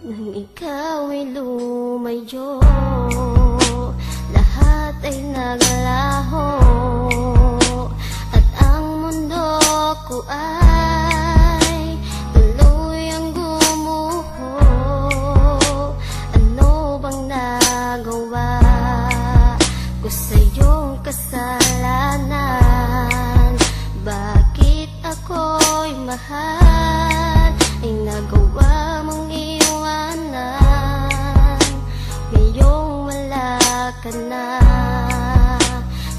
Nang ikaw ay lumayo, lahat ay naglaho, at ang mundo ko ay tuluyang gumuho. Ano bang nagawa ko sa iyong kasalanan? Bakit ako'y mahal ay nagawa mong iwanan? Ngayong wala ka na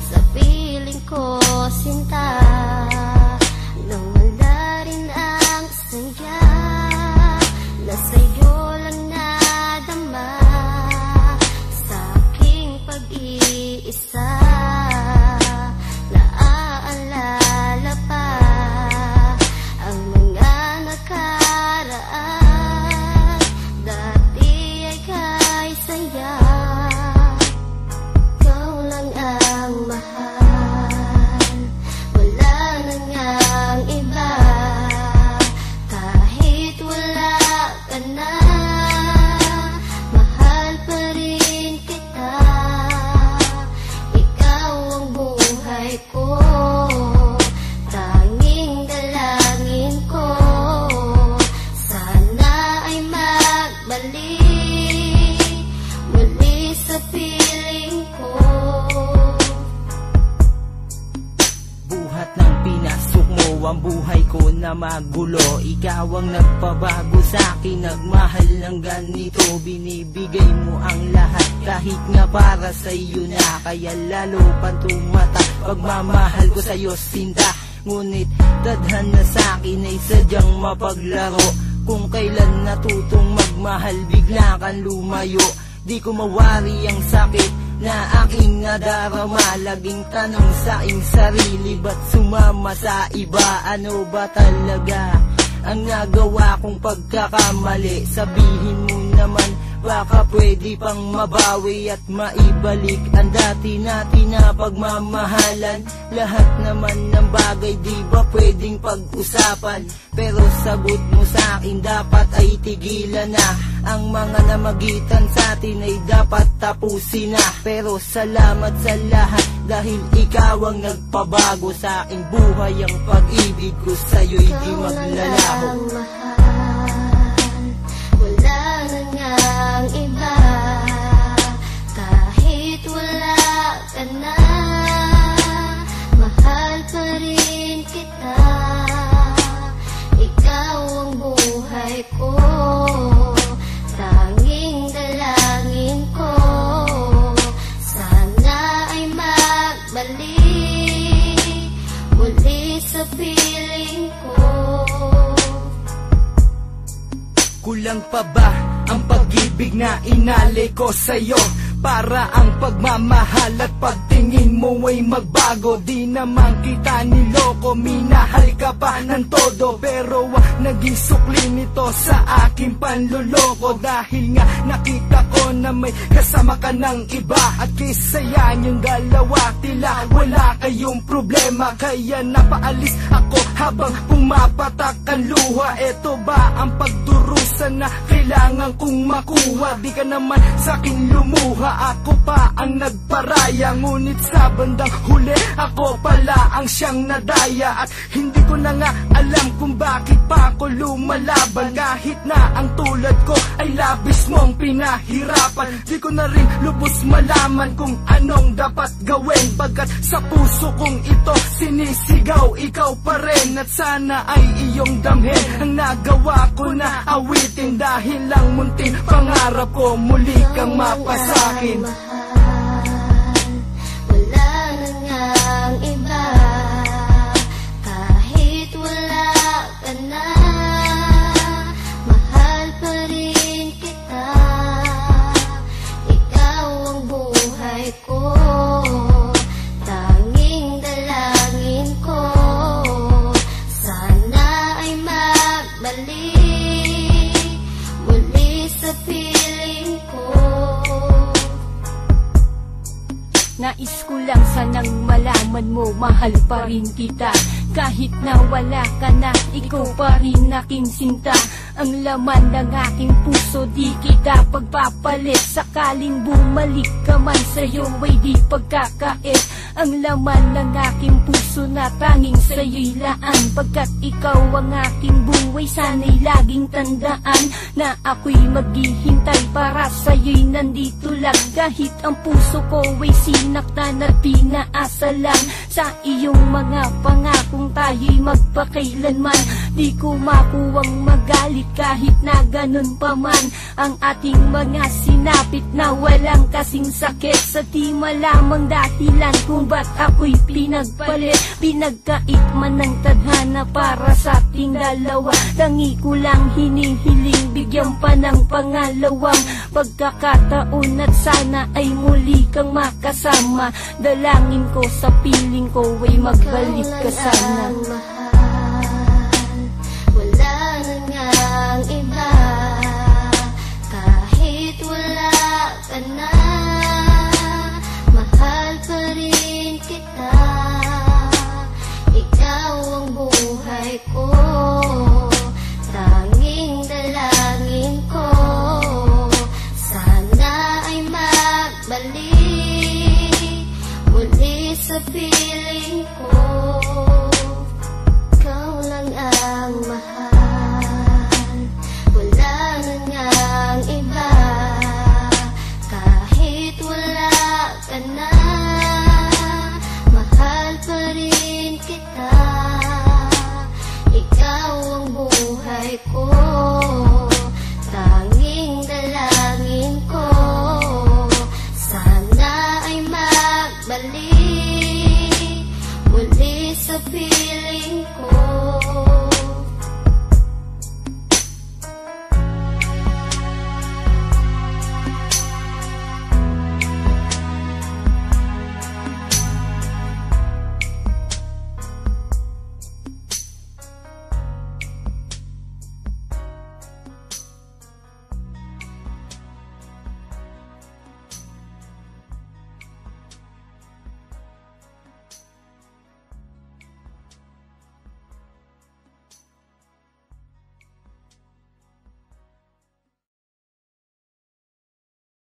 sa piling ko, sinta, nang wala rin ang saya na sa'yo lang nadama sa aking pag-iisa. Naaalala pa ang mga nakaraan, dati ay kay saya. Ikaw lang ang mahal, wala na ngang iba. Kahit wala ka na, mahal pa rin kita. Ikaw ang buhay ko, tanging dalangin ko. Sana ay magbalik muli sa piling ko. Buhat ng pinasok mo ang buhay ko na magulo. Ikaw ang nagpabago sa'kin, nagmahal ng ganito. Binibigay mo ang lahat kahit nga para sa'yo na. Kaya lalo pang tumata pagmamahal ko sa'yo, sinta. Ngunit tadhana sa'kin ay sadyang mapaglaro. Kung kailan natutong magmahal, bigla kang lumayo. Di ko mawari ang sakit na aking nadarama. Laging tanong sa aking sarili, ba't sumama sa iba? Ano ba talaga ang nagawa kong pagkakamali? Sabihin mo naman, baka pwede pang mabawi at maibalik ang dati natin na pagmamahalan. Lahat naman ng bagay di ba pwedeng pag-usapan? Pero sagot mo sa akin, dapat ay tigilan na. Ang mga namagitan sa atin ay dapat tapusin na. Pero salamat sa lahat dahil ikaw ang nagpabago sa aking buhay. Ang pag-ibig ko sa'yo'y di maglalaho. Wala na ngang iba. Kahit wala ka na, mahal pa rin kita. Ikaw ang buhay ko, tanging dalangin ko. Sana ay magbalik muli sa piling ko. Kulang pa ba ang pag-ibig na inalay ko sa'yo? Para ang pagmamahal at pagtingin mo ay magbago. Di naman kita niloko, minahal ka pa ng todo. Pero naging sukli nito sa aking panluloko. Dahil nga nakita ko na may kasama ka ng iba. At kaysa yung dalawa, tila wala kayong problema. Kaya napaalis ako habang pumapatak ang luha. Eto ba ang pagdurusa na kailangan kong makuha? Di ka naman sa'kin lumuha, ako pa ang nagparaya. Ngunit sa bandang huli, ako pala ang siyang nadaya. At hindi ko na nga alam kung bakit pa ako lumalaban. Kahit na ang tulad ko ay labis mong pinahirapan. Di ko na rin lubos malaman kung anong dapat gawin. Pagkat sa puso kong ito sinisigaw, ikaw pa rin. At sana ay iyong damhin ang nagawa ko na awitin. Dahil lang munting pangarap ko, muli kang mapasakin. Wala na ngang iba. Kahit wala ka na, mahal pa rin kita. Ikaw ang buhay ko, tanging dalangin ko. Sana ay magbalik muli sa piling ko. Nais ko lang sanang malaman mo, mahal pa rin kita. Kahit na wala ka na, ikaw pa rin aking sinta. Ang laman ng aking puso, di kita pagpapalit. Sakaling bumalik ka man, sa'yo ay di pagkakait. Ang laman ng aking puso na tanging sa'yo'y laan. Pagkat ikaw ang aking buhay, sana'y laging tandaan na ako'y maghihintay para sa'yo'y nandito lang. Kahit ang puso ko ay sinaktan at pinaasa lang sa iyong mga pangakong tayo'y magpakailanman. Di ko makuwang magalit kahit na ganun pa man ang ating mga sinapit na walang kasing sakit. Sa di malamang dahilan kung ba't ako'y pinagpalit. Pinagkait man ng tadhana para sa ating dalawa. Tangi ko lang hinihiling, bigyan pa ng pangalawang pagkakataon at sana ay muli kang makasama. Dalangin ko sa piling ko ay magbalik ka sana. Wala na ngang iba, kahit wala ka na, mahal pa rin kita. Ikaw ang buhay ko, tanging dalangin ko, sana ay magbalik muli sa piling.